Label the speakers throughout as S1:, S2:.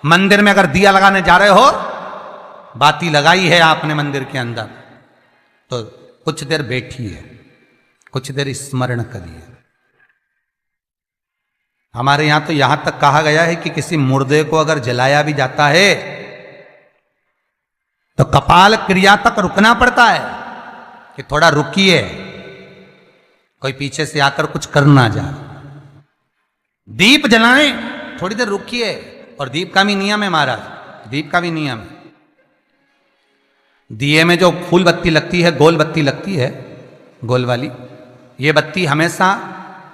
S1: मंदिर में अगर दिया लगाने जा रहे हो, बाती लगाई है आपने मंदिर के अंदर, तो कुछ देर बैठिए, कुछ देर स्मरण करिए। हमारे यहां तो यहां तक कहा गया है कि किसी मुर्दे को अगर जलाया भी जाता है तो कपाल क्रिया तक रुकना पड़ता है कि थोड़ा रुकिए, कोई पीछे से आकर कुछ कर ना जाए। दीप जलाएं, थोड़ी देर रुकिए। और दीप का भी नियम है महाराज, दीप का भी नियम है। दिए में जो फूल बत्ती लगती है, गोल बत्ती लगती है, गोल वाली, ये बत्ती हमेशा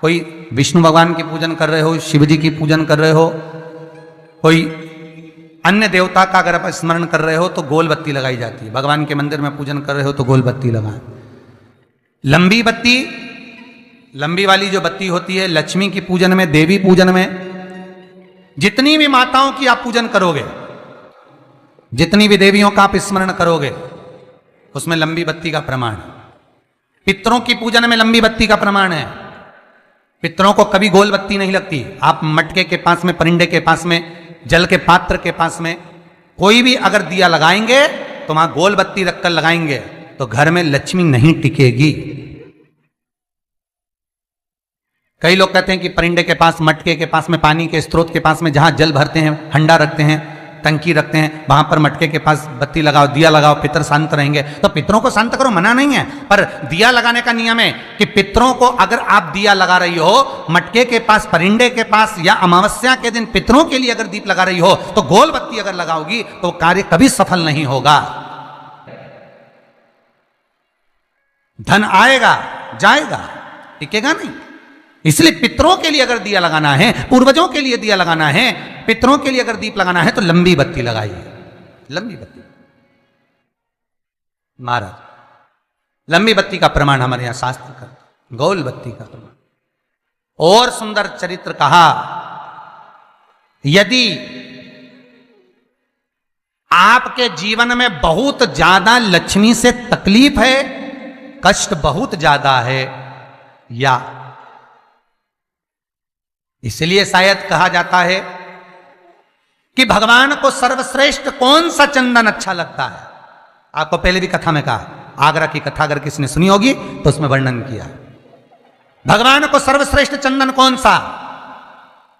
S1: कोई विष्णु भगवान की पूजन कर रहे हो, शिव जी की पूजन कर रहे हो, कोई अन्य देवता का अगर आप स्मरण कर रहे हो तो गोल बत्ती लगाई जाती है। भगवान के मंदिर में पूजन कर रहे हो तो गोल बत्ती लगाएं। लंबी बत्ती, लंबी वाली जो बत्ती होती है, लक्ष्मी की पूजन में, देवी पूजन में, जितनी भी माताओं की आप पूजन करोगे, जितनी भी देवियों का आप स्मरण करोगे, उसमें लंबी बत्ती का प्रमाण है। पितरों की पूजन में लंबी बत्ती का प्रमाण है। पितरों को कभी गोल बत्ती नहीं लगती। आप मटके के पास में, परिंदे के पास में, जल के पात्र के पास में कोई भी अगर दिया लगाएंगे तो वहां गोल बत्ती रखकर लगाएंगे तो घर में लक्ष्मी नहीं टिकेगी। कई लोग कहते हैं कि परिंदे के पास, मटके के पास में, पानी के स्रोत के पास में जहां जल भरते हैं, हंडा रखते हैं, टंकी रखते हैं, वहां पर मटके के पास बत्ती लगाओ, दिया लगाओ, पितर शांत रहेंगे। तो पितरों को शांत करो, मना नहीं है, पर दिया लगाने का नियम है कि पितरों को अगर आप दिया लगा रही हो मटके के पास, परिंदे के पास, या अमावस्या के दिन पितरों के लिए अगर दीप लगा रही हो तो गोल बत्ती अगर लगाओगी तो कार्य कभी सफल नहीं होगा। धन आएगा जाएगा, टिकेगा नहीं। इसलिए पितरों के लिए अगर दिया लगाना है, पूर्वजों के लिए दिया लगाना है, पितरों के लिए अगर दीप लगाना है तो लंबी बत्ती लगाइए, लंबी बत्ती। महाराज, लंबी बत्ती का प्रमाण हमारे यहां शास्त्र का, गोल बत्ती का प्रमाण। और सुंदर चरित्र कहा, यदि आपके जीवन में बहुत ज्यादा लक्ष्मी से तकलीफ है, कष्ट बहुत ज्यादा है, या इसलिए शायद कहा जाता है कि भगवान को सर्वश्रेष्ठ कौन सा चंदन अच्छा लगता है। आपको पहले भी कथा में कहा, आगरा की कथा अगर किसने सुनी होगी तो उसमें वर्णन किया। भगवान को सर्वश्रेष्ठ चंदन कौन सा,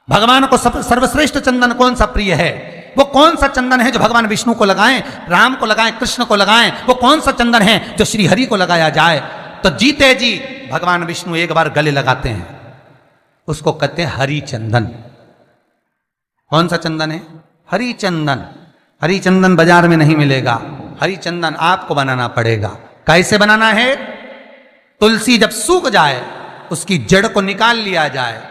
S1: भगवान को सर्वश्रेष्ठ चंदन कौन सा प्रिय है, वो कौन सा चंदन है जो भगवान विष्णु को लगाएं, राम को लगाएं, कृष्ण को लगाएं, वो कौन सा चंदन है जो श्री हरि को लगाया जाए। तो जीते जी भगवान विष्णु एक बार गले लगाते हैं, उसको कहते हैं हरि चंदन। कौन सा चंदन है? हरि चंदन। हरि चंदन बाजार में नहीं मिलेगा, हरि चंदन आपको बनाना पड़ेगा। कैसे बनाना है? तुलसी जब सूख जाए उसकी जड़ को निकाल लिया जाए,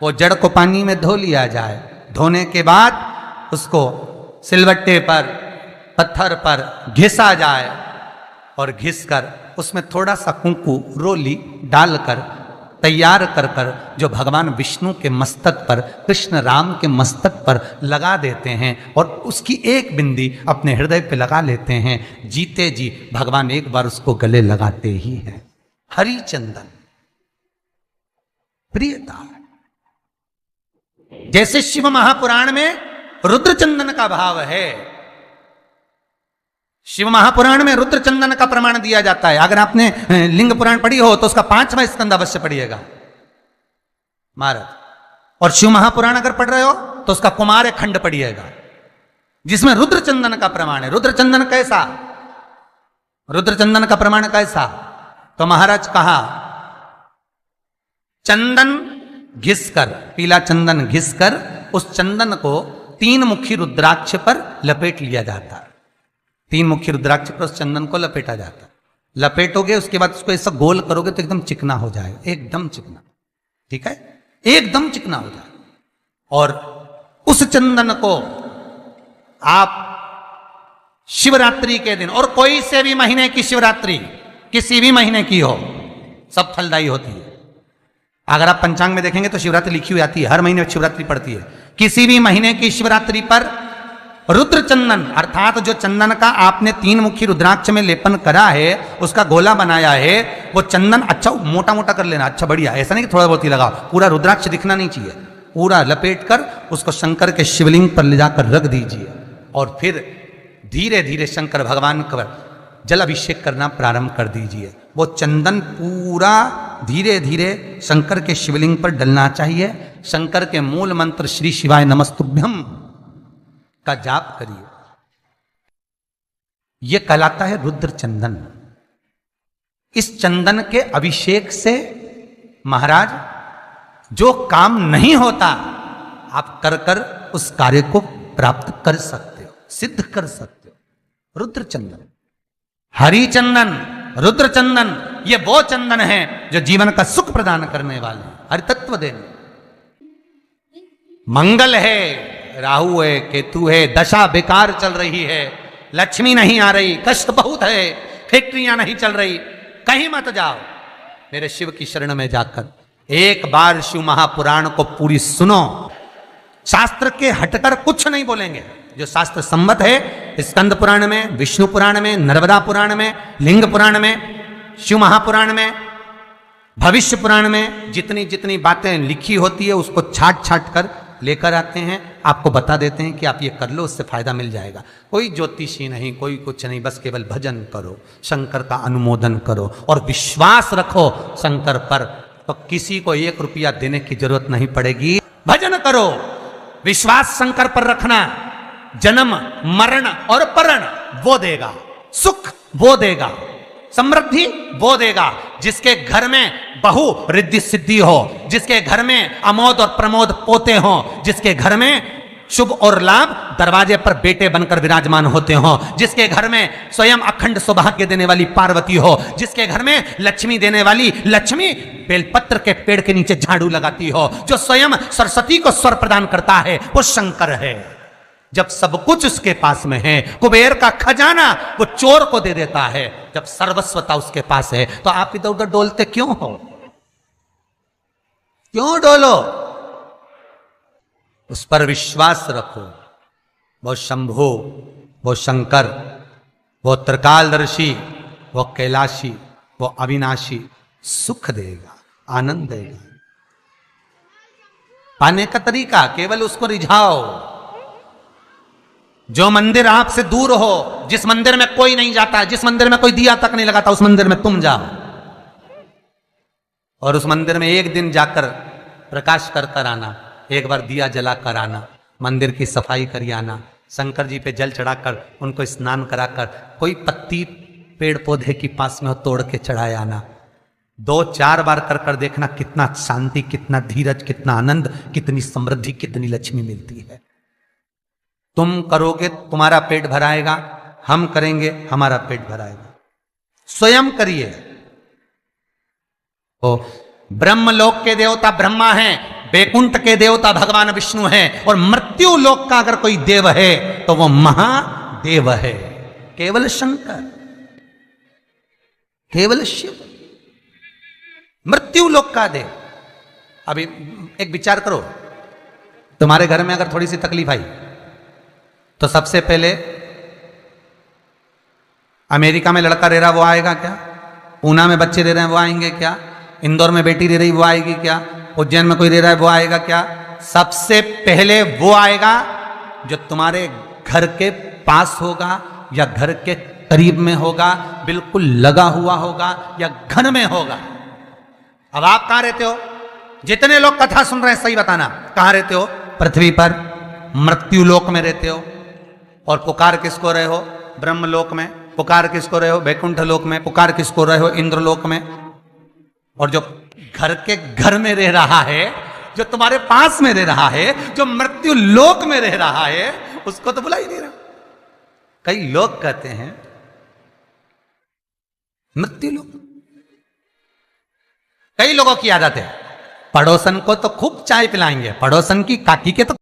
S1: वो जड़ को पानी में धो लिया जाए, धोने के बाद उसको सिलबट्टे पर, पत्थर पर घिसा जाए और घिसकर उसमें थोड़ा सा कुंकू, रोली डालकर तैयार कर कर जो भगवान विष्णु के मस्तक पर, कृष्ण राम के मस्तक पर लगा देते हैं और उसकी एक बिंदी अपने हृदय पे लगा लेते हैं। जीते जी भगवान एक बार उसको गले लगाते ही हैं। हरि चंदन प्रियता। जैसे शिव महापुराण में रुद्र चंदन का भाव है, शिव महापुराण में रुद्र चंदन का प्रमाण दिया जाता है। अगर आपने लिंग पुराण पढ़ी हो तो उसका 5वां स्कंद अवश्य पढ़िएगा महाराज। और शिव महापुराण अगर पढ़ रहे हो तो उसका कुमार खंड पढ़िएगा, जिसमें रुद्र चंदन का प्रमाण है। रुद्र चंदन कैसा? रुद्र चंदन का प्रमाण कैसा? तो महाराज कहा, चंदन घिसकर, पीला चंदन घिसकर उस चंदन को 3 मुखी रुद्राक्ष पर लपेट लिया जाता है। 3 मुखी रुद्राक्ष पर उस चंदन को लपेटा जाता है। लपेटोगे उसके बाद उसको ऐसा गोल करोगे तो एकदम चिकना हो जाएगा, एकदम चिकना, ठीक है, एकदम चिकना हो जाएगा। और उस चंदन को आप शिवरात्रि के दिन, और कोई से भी महीने की शिवरात्रि, किसी भी महीने की हो, सब फलदायी होती है। अगर आप पंचांग में देखेंगे तो शिवरात्रि लिखी हुई आती है, हर महीने शिवरात्रि पड़ती है। किसी भी महीने की शिवरात्रि पर रुद्र चंदन, अर्थात जो चंदन का आपने 3 मुखी रुद्राक्ष में लेपन करा है, उसका गोला बनाया है, वो चंदन अच्छा मोटा मोटा कर लेना, अच्छा बढ़िया, ऐसा नहीं कि थोड़ा बहुत ही लगाओ, पूरा रुद्राक्ष दिखना नहीं चाहिए, पूरा लपेट कर उसको शंकर के शिवलिंग पर ले जाकर रख दीजिए और फिर धीरे धीरे शंकर भगवान का जल अभिषेक करना प्रारंभ कर दीजिए। वो चंदन पूरा धीरे धीरे शंकर के शिवलिंग पर डलना चाहिए। शंकर के मूल मंत्र श्री शिवाय नमस्तुभ्यम का जाप करिए। यह कहलाता है रुद्र चंदन। इस चंदन के अभिषेक से महाराज जो काम नहीं होता आप कर कर उस कार्य को प्राप्त कर सकते हो, सिद्ध कर सकते हो। रुद्र चंदन, हरि चंदन, रुद्र चंदन, ये वो चंदन है जो जीवन का सुख प्रदान करने वाले, हरि तत्व देने। मंगल है, राहु है, केतु है, दशा बेकार चल रही है, लक्ष्मी नहीं आ रही, कष्ट बहुत है, फैक्ट्रियां नहीं चल रही, कहीं मत जाओ, मेरे शिव की शरण में जाकर एक बार शिव महापुराण को पूरी सुनो। शास्त्र के हटकर कुछ नहीं बोलेंगे। जो शास्त्र सम्मत है, स्कंद पुराण में, विष्णु पुराण में, नर्मदा पुराण में, लिंग पुराण में, शिव महापुराण में, भविष्य पुराण में जितनी जितनी बातें लिखी होती है उसको छाट छाट कर लेकर आते हैं, आपको बता देते हैं कि आप ये कर लो, उससे फायदा मिल जाएगा। कोई ज्योतिषी नहीं, कोई कुछ नहीं, बस केवल भजन करो, शंकर का अनुमोदन करो और विश्वास रखो शंकर पर, तो किसी को 1 रुपया देने की जरूरत नहीं पड़ेगी। भजन करो, विश्वास शंकर पर रखना, जन्म मरण और परण वो देगा, सुख वो देगा, समृद्धि वो देगा। जिसके घर में बहु रिद्धि सिद्धि हो, जिसके घर में अमोद और प्रमोद पोते हो, जिसके घर में शुभ और लाभ दरवाजे पर बेटे बनकर विराजमान होते हो, जिसके घर में स्वयं अखंड सौभाग्य देने वाली पार्वती हो, जिसके घर में लक्ष्मी देने वाली लक्ष्मी बेलपत्र के पेड़ के नीचे झाड़ू लगाती हो, जो स्वयं सरस्वती को स्वर प्रदान करता है वो शंकर है। जब सब कुछ उसके पास में है, कुबेर का खजाना वो चोर को दे देता है, जब सर्वस्वता उसके पास है, तो आप इधर उधर डोलते क्यों हो? क्यों डोलो? उस पर विश्वास रखो। वो शंभु, वो शंकर, वो त्रिकालदर्शी, वो कैलाशी, वो अविनाशी सुख देगा, आनंद देगा। पाने का तरीका केवल उसको रिझाओ। जो मंदिर आपसे दूर हो, जिस मंदिर में कोई नहीं जाता, जिस मंदिर में कोई दिया तक नहीं लगाता, उस मंदिर में तुम जाओ और उस मंदिर में एक दिन जाकर प्रकाश कर कर आना, एक बार दिया जला कर आना, मंदिर की सफाई करी आना, शंकर जी पे जल चढ़ाकर उनको स्नान कराकर, कोई पत्ती पेड़ पौधे के पास में हो तोड़ के चढ़ाए आना। 2-4 बार कर कर देखना कितना शांति, कितना धीरज, कितना आनंद, कितनी समृद्धि, कितनी लक्ष्मी मिलती है। तुम करोगे तुम्हारा पेट भराएगा, हम करेंगे हमारा पेट भराएगा। स्वयं करिए। ओ ब्रह्मलोक के देवता ब्रह्मा हैं, बैकुंठ के देवता भगवान विष्णु हैं, और मृत्यु लोक का अगर कोई देव है तो वो महादेव है, केवल शंकर, केवल शिव, मृत्यु लोक का देव। अभी एक विचार करो, तुम्हारे घर में अगर थोड़ी सी तकलीफ आई तो सबसे पहले अमेरिका में लड़का रह रहा वो आएगा क्या? पूना में बच्चे रह रहे हैं वो आएंगे क्या? इंदौर में बेटी रह रही वो आएगी क्या? उज्जैन में कोई रह रहा है वो आएगा क्या? सबसे पहले वो आएगा जो तुम्हारे घर के पास होगा या घर के करीब में होगा, बिल्कुल लगा हुआ होगा या घर में होगा। अब आप कहां रहते हो? जितने लोग कथा सुन रहे हैं सही बताना, कहां रहते हो? पृथ्वी पर, मृत्यु लोक में रहते हो। और पुकार किसको रहे हो? ब्रह्मलोक में। पुकार किसको रहे हो? वैकुंठ लोक में। पुकार किसको रहे हो? इंद्रलोक में। और जो घर के घर में रह रहा है, जो तुम्हारे पास में रह रहा है, जो मृत्यु लोक में रह रहा है, उसको तो बुला ही नहीं रहा। कई लोग कहते हैं मृत्यु लोक। कई लोगों की आदत है पड़ोसन को तो खूब चाय पिलाएंगे, पड़ोसन की काकी के तो